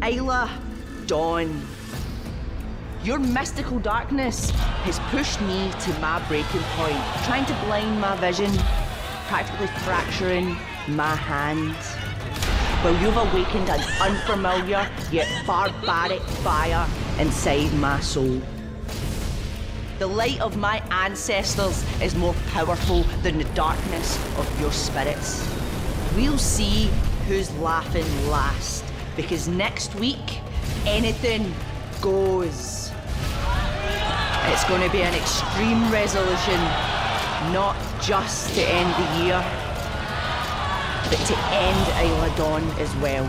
Isla Dawn. Your mystical darkness has pushed me to my breaking point, trying to blind my vision, practically fracturing my hand. While you've awakened an unfamiliar yet barbaric fire inside my soul. The light of my ancestors is more powerful than the darkness of your spirits. We'll see who's laughing last, because next week, anything goes. It's going to be an extreme resolution, not just to end the year, but to end Isla Dawn as well.